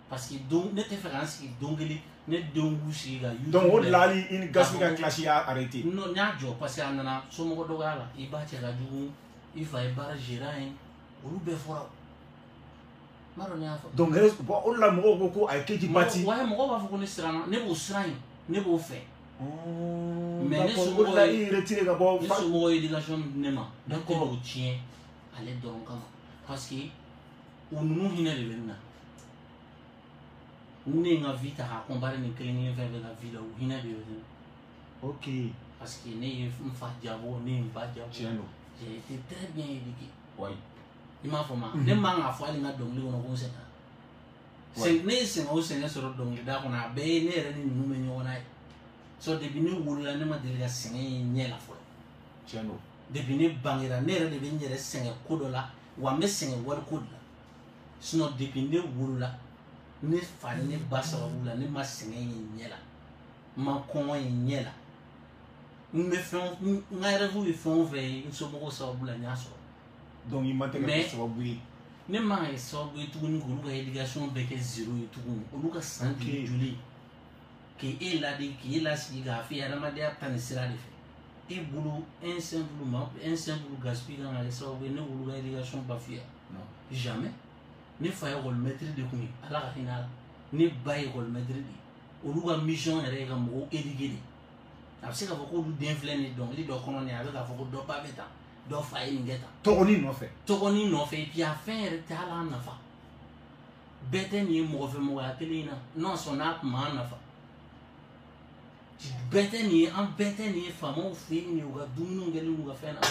parce que don ne tɛ fɛ k'an sigi don kelen ne denw b'u sigi ka YouTube donc o de la hali i ni Gaspi ka classe y'a arrêté non n y'a jɔ parce que a nana somɔgɔ dɔgɔya la i ba cɛ ka jugu i fa ye baara gérer ye olu bɛɛ fɔra o n b'a dɔn ne y'a fɔ donc bon o de la mɔgɔw ko a ye keji bati wa mɔgɔw b'a fɔ ko ne siranna ne b'o siran ye ne b'o fɛ mais ne somɔgɔ ye i retiré ka bɔ ne somɔgɔ ye éducation min di ne ma ne tɛ n'o tiɲɛ ale dɔrɔn kama parce que o ninnu hinɛ de bɛ n na ne ye n ka vie ta k'a comparer nin kelen kelen fɛn fɛn ka vie la o hinɛ de bɛ ne na ok parce que ne ye n fa jabɔ ne ye n ba jabɔ tiɲɛ don j'ai été très bien éduqué oui i m'a fɔ ma ne man k'a fɔ hali n ka dɔnkili kɔnɔ ko n sɛgɛnna ne ye sɛgɛn o sɛgɛn sɔrɔ dɔnkilida kɔnɔ a bɛɛ ye ne yɛrɛ ni ninnu bɛ ɲɔgɔn na ye so depuis ne wolola ne ma deli ka sɛgɛn ye ɲɛ la fɔlɔ tiɲɛ don depuis ne bangera ne yɛrɛ de bɛ n yɛrɛ sɛgɛn ko dɔ la wa n bɛ sɛgɛn wariko de la sinon depuis ne wolola ne fa ni ne ba sababu la ne ma sɛgɛn ye ɲɛ la n ma kɔngɔ ye ɲɛ la n bɛ fɛn n ka rêve ye fɛn o fɛn ye n somɔgɔw sababu la n y'a sɔrɔ donc i ma tɛ ka kɛ sababu ye ne man ka kɛ sababu ye tuguni k'olu ka éducation bɛɛ kɛ zéro ye tuguni olu ka san joli joli k'e ladi k'e lasigi k'a f'i ye adamadenya ta nin sira de fɛ e bolo un simple Gaspi kan ka kɛ sababu ye ne wolo ka éducation bafoué jamais ne fa ye école maître de kun ye ala ka hinɛ a la ne ba ye école maître de ye olu ka mission yɛrɛ ye ka mɔgɔw éduquer de a bɛ se k'a fɔ k'olu den filɛ nin dɔnkili dɔ kɔnɔ nin a bɛ k'a fɔ ko dɔ ba bɛ tan dɔ fa ye nin kɛ tan tɔgɔni nɔfɛ tɔgɔni nɔfɛ et puis a fɛn yɛrɛ tɛ hali an nafa bɛɛ tɛ nin ye mɔgɔ fɛ mɔgɔya kelen in na n'o sɔn n'a tun b'an nafa bɛɛ tɛ nin ye an bɛɛ tɛ nin ye faamaw fɛ yen nin u ka dumuniw kɛlen n'u ka fɛn na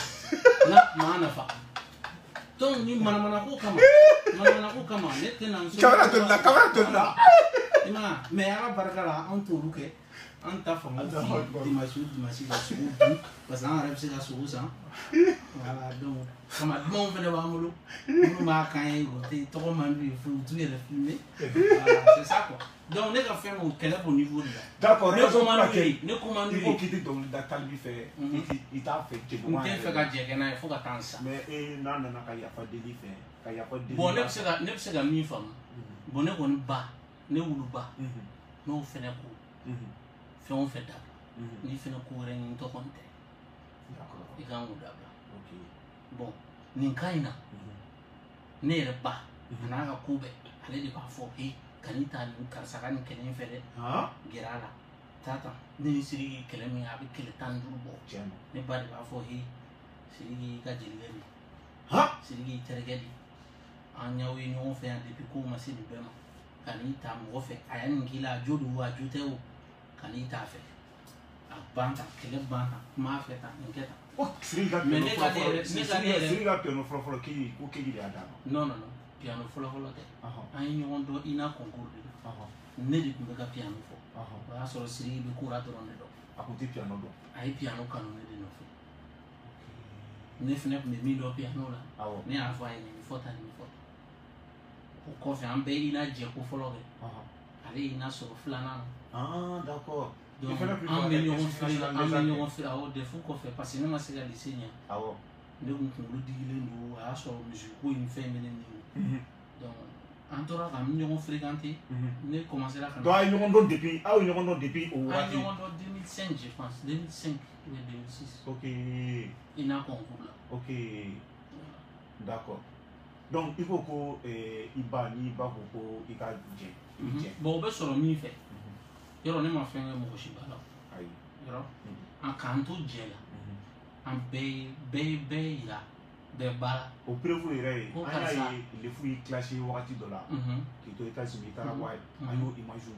n'a tun b'an nafa donc ni manamanako kama ne tɛna n so kamera tolila i ma mais ala barika la an t'olu kɛ an ta faamu dimanche ka sogo dun parce que an yɛrɛ bɛ se ka sogo san voilà donc kama dumanw fɛnɛ b'an bolo minnu b'a kan ye o tɛ tɔgɔ man d'u ye u t'u yɛrɛ filmer voilà c'est ça quoi donc ne ka fɛn o kɛlɛ b'o niveau de la d'accord ne commande ye ne commande ye i ko k'i tɛ dɔnkilida talibi fɛ i t'a fɛ n tɛ fɛ ka jɛgɛ n'a ye fo ka taa n sa mais n'a nana ka yafa deli fɛ ka yafa deli bon ne bɛ se ka min faamu bon ne kɔni ba ne wuluba n'o fɛnɛ ko fɛn o fɛn dabila n'i fɛnɛ ko wɛrɛ ɲini tɔ kɔni tɛ i kan k'o dabila bon nin ka in na ne yɛrɛ ba a n'a ka ko bɛɛ ale de b'a fɔ he kan'i ta nin karisa ka nin kɛlɛ in fɛ dɛ gɛrɛ a la taa tan ne ni Sidiki kɛlɛ min a bɛ kɛlɛ 15 bɔ ne ba de b'a fɔ he Sidiki i ka jelikɛ de Sidiki i terikɛ de an y'aw ye ɲɔgɔn fɛ yan depuis ko ma se nin bɛɛ ma kan'i ta mɔgɔ fɛ a ye nin k'i la a jo don o a jo tɛ o kan'i t'a fɛ a ban tan kɛlɛ ban tan kuma fɛ tan nin kɛ tan Sidiki ka piano fɔlɔfɔlɔ ko keji de y'a d'a ma non piano fɔlɔfɔlɔ tɛ an ye ɲɔgɔn dɔn i n'a concours de la ne de tun bɛ ka piano fɔ o y'a sɔrɔ Sidiki bɛ kora dɔrɔn de dɔn a tun tɛ piano dɔn a ye piano kanu ne de nɔfɛ ne fɛnɛ tun bɛ min dɔn piano la ne y'a fɔ a ye nin fɔ tan nin fɔ tan o kɔfɛ an bɛɛ i n'a jɛko fɔlɔ kɛ ale y'i n'a sɔrɔ filanan na d'accord donc an bɛ ɲɔgɔn fɛ awɔ defu kɔfɛ parce que ne ma se ka lycée ɲɛ ne kun kunkolo digilen don a y'a sɔrɔ musiko in fɛn bɛ ne ɲini donc an tora ka ɲɔgɔn fréquenter ne commencé la ka donc a ye ɲɔgɔn dɔn depuis aw ye ɲɔgɔn dɔn depuis o waati an ye ɲɔgɔn dɔn 2005 je pense 2005 ou 2006 ok i n'a concours la ok d'accord donc i ko ko i ba n'i ba ko ko i ka jɛ bon o bɛ sɔrɔ min fɛ yɔrɔ ne ma fɛn kɛ mɔgɔ si ba la ayi yɔrɔ an k'an to jɛ la an bɛɛ ye yira bɛɛ ba la o prévu yɛrɛ ye an y'a ye lefu y'i classé wagati dɔ la k'i to États-Unis i taara bɔ ye an y'o image ye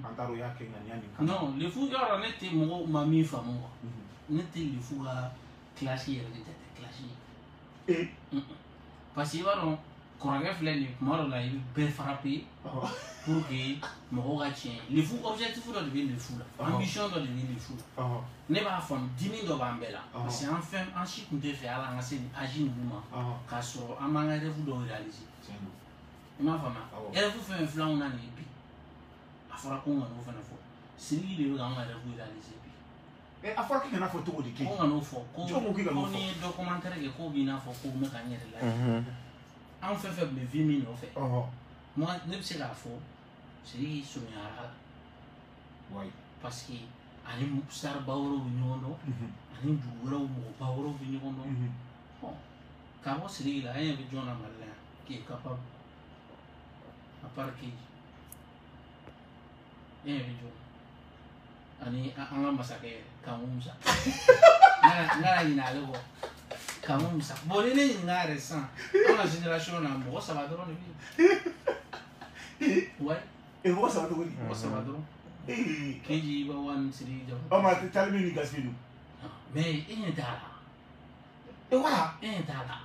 an taara o y'a kɛ ŋaniya nin kan non lefu yɔrɔ ne tɛ mɔgɔw ma min faamu quoi ne tɛ lefu ka classe yɛrɛ de jate classe ye parce que i b'a dɔn kɔrɔkɛ filɛ nin kuma dɔ la i bɛ bɛɛ frapper pour que mɔgɔw ka tiɲɛ lefu objectif dɔ de bɛ lefu la ambition dɔ de bɛ lefu la ne b'a faamu dimi dɔ b'an bɛɛ la parce que an si tun tɛ fɛ hali an ka se nin âge ninnu ma k'a sɔrɔ an m'an ka rêve dɔw réaliser i m'a faamuya rêve fɛn fɛn filɛ anw na nin ye bi a fɔra ko n ka n'o fana fɔ Sidiki de bɛ k'an ka rêve réaliser bi a fɔra k'i kana fɔ cogo di kɛ ko ŋa n'o fɔ ko Jɔn ko k'i ka n'o fɔ ni documentaire kɛ k'o b'i n'a fɔ ko ne ka n yɛrɛ lajɛ an fɛn fɛn bɛ vie min nɔfɛ moi ne bɛ se k'a fɔ Sidiki surunyara la wayi parce que ani saraba wɛrɛw bɛ ɲɔgɔn dɔn ani dugu wɛrɛw mɔgɔba wɛrɛw bɛ ɲɔgɔn dɔn bon k'a bɔ Sidiki la an ɲɛ bɛ jɔn na Mali la yan qui est capable à part Keji an ɲɛ bɛ jɔn ani an ka masakɛ Kanku Musa n kana ɲinɛ ale kɔ Kanku Musa bon ni ne ɲininka yɛrɛ sisan an ka génération na mɔgɔ 3 dɔrɔn de bɛ yen ouais mɔgɔ 3 cogo di mɔgɔ 3 dɔrɔn Keji Iba Wan Sidiki Jawara ɔ ma taali min ni gaspille dun mais e ɲɛ t'a la wala e ɲɛ t'a la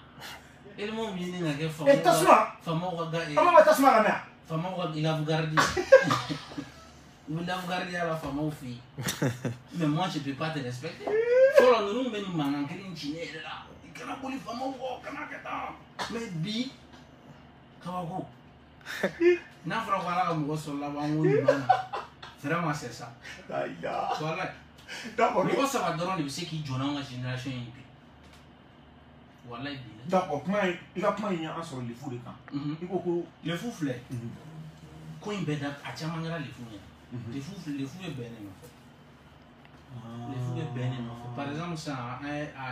élément min ɲini ka kɛ faamaw ka an ma tasuma lamɛn faamaw ka lave gardi u bɛ lave gardi la faamaw fɛ yen mais moi je peux pas te respecter fɔlɔ ninnu bɛ nin mankan kelen ci ne yɛrɛ la i kana boli faamaw kɔ kana kɛ tan mais bi kabako n'a fɔra ko ala ka mɔgɔ sɔrɔ laban ko ɲuman na vraiment c'est ça voilà mɔgɔ 3 dɔrɔn de bɛ se k'i jɔ n'anw ka génération in bi wallahi bi d'accord kuma in i ka kuma in y'an sɔrɔ lefu de kan i ko ko lefu filɛ ko in bɛɛ da a caman kɛra lefu ɲɛna lefu bɛ bɛn ne nɔfɛ lefu bɛ bɛn ne nɔfɛ par exemple sisan a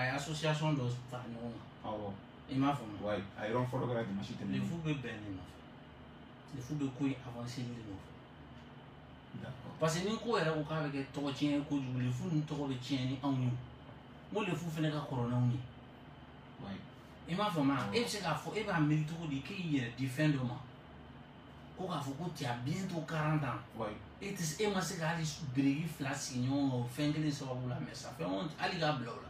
ye association dɔ fara ɲɔgɔn kan awɔ i m'a faamu wayi a yɔrɔ fɔlɔ kɛra dimanche tɛmɛnen lefu bɛ bɛn ne nɔfɛ lefu bɛ ko in avancer ne nɔfɛ parce que ni ko yɛrɛ ko k'a bɛ kɛ tɔgɔ tiɲɛ ye kojugu lefu ninnu tɔgɔ bɛ tiɲɛ ni anw ye n ko lefu fɛnɛ ka kɔrɔ n'anw ye i m'a faamu e bɛ se k'a fɔ e b'a miiri cogo di k'e y'i yɛrɛ di fɛn dɔ ma ko k'a fɔ ko tu as bientôt 40 ans e tɛ se e ma se ka hali biriki 2 sigi ɲɔgɔn kan o fɛn kelen sababu la mais ça fait honte hali k'a bila o la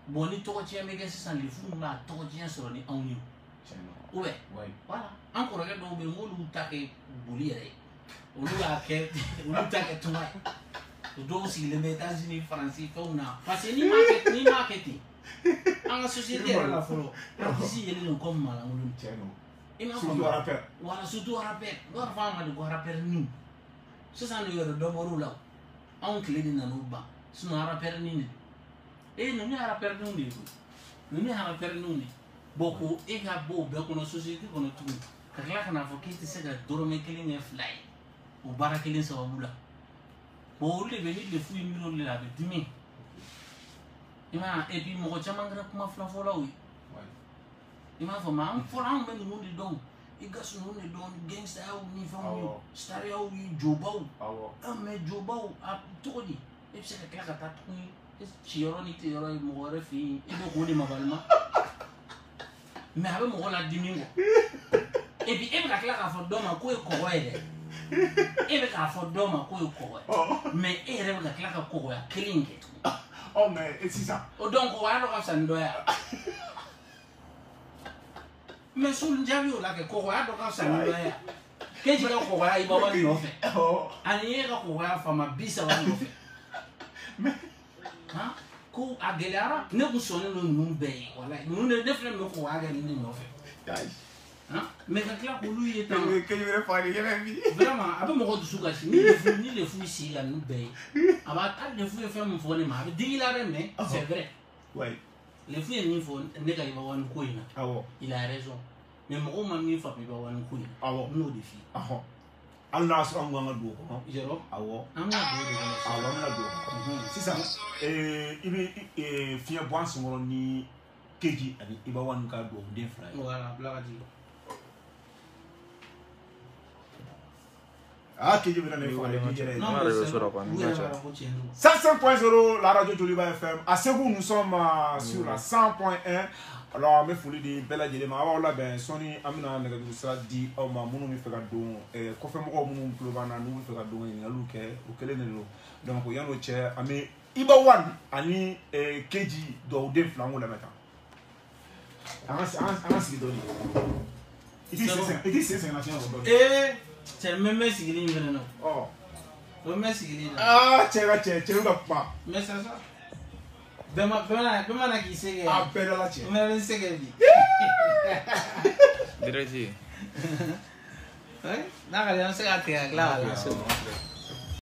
bon ni tɔgɔ tiɲɛ bɛ kɛ sisan lefu ninnu b'a tɔgɔ tiɲɛ sɔrɔ ni anw ye ou bien voilà an kɔrɔkɛ dɔw bɛ yen k'olu ta kɛ boli yɛrɛ ye olu y'a kɛ olu ta kɛ tunga ye o dɔw sigilen bɛ États-Unis Faransi fɛnw na parce que n'i m'a kɛ ten an ka société yɛrɛ la fɔlɔ artiste yelen don comme Malangolo i m'a faamu voilà surtout rappeur dɔw yɛrɛ fɔ an ma de ko rappeur niw sisan de yɛrɛ dɔ bɔr'o la anw tile de nan'o ban sinon rappeur ni de ninnu ye rappeur niw de ye koyi ninnu ye rappeur niw de bon ko e ka bɔ o bɛɛ kɔnɔ société kɔnɔ tuguni ka tila ka n'a fɔ k'i tɛ se ka dɔrɔmɛ 1 kɛ 2 ye o baara kelen sababu la bon olu de bɛ ni lefu ye miiri olu de la a bɛ dimi i m'a ye et puis mɔgɔ caman kɛra kuma filafɔlaw ye i m'a faamu an fɔra anw bɛ ninnu de dɔn i Gas ninnu de dɔn gangstayaw ni fɛnw ye stariyaw ye jobaw mais jobaw a cogo di e bɛ se ka tila ka taa tuguni ci yɔrɔ ni tɛ yɔrɔ ye mɔgɔ wɛrɛ fɛ yen i bɛ k'o de mabalima mais a bɛ mɔgɔ ladimi quoi et puis e bɛ ka tila k'a fɔ dɔ ma k'o ye kɔgɔ ye dɛ e bɛ k'a fɔ dɔ ma k'o ye kɔgɔ ye mais e yɛrɛ bɛ ka tila ka kɔgɔya kelen in kɛ tuguni mais sisan o donc kɔgɔya dɔ ka fisa ni dɔ ye mais sul jaabi o la kɛ kɔgɔya dɔ ka fisa ni dɔ ye Keji ka kɔgɔya Iba Wan nɔfɛ ani e ka kɔgɔya Fama 30 nɔfɛ ko a gɛlɛyara ne kun sɔnnen don ninnu bɛɛ ye walayi ninnu de ne filɛ nin bɛ kɔgɔya kɛ ni ne nɔfɛ mais ka tila k'olu ye tan vraiment a bɛ mɔgɔ dusu kasi ni lefu sigi ka ninnu bɛɛ ye a b'a hali lefu ye fɛn min fɔ ne ma a bɛ digi la dɛ mais c'est vrai lefu ye min fɔ ne ka Iba Wan ko in na il a raison mais mɔgɔw ma min faamu Iba Wan ko in na n n'o de f'i ye hali n'a sɔrɔ an ko an ka don o kɔnɔ yɔrɔ awɔ an ka don o de kɔnɔ awɔ an bɛna don o kɔnɔ sisan i bɛ fiɲɛ bɔ an senkɔrɔ ni Keji ani Iba Wan ka dugawuden 2 ye voilà bila ka jigin Keji bɛna ne fɔ 105.0 la radio Joliba FM à Ségou nous sommes sur la 100.1 alors me foli di bɛɛ lajɛlen ma aw labɛn sɔni an bɛna nɛgɛjuru sira di aw ma minnu bɛ fɛ ka don kɔfɛmɔgɔw minnu tulo b'an na n'u bɛ fɛ ka don ɲininkaliw kɛ o kelen de don donc yan'o cɛ an bɛ Iba Wan ani Keji dugawuden 2 an k'o lamɛn tan an ka sigi dɔɔni i t'i sen sɛgɛnna fiɲɛ bɔ dɔɔni cɛ mɛmɛ sigilen fɛnɛ na o mɛmɛ sigilen na cɛ ka kuma mais c'est ça bɛɛ mana k'i se kɛ a bɛɛ dala cɛ n bɛ se kɛ bi direct n'a ka di an bɛ se k'a tigɛ ka tila k'a lase o ma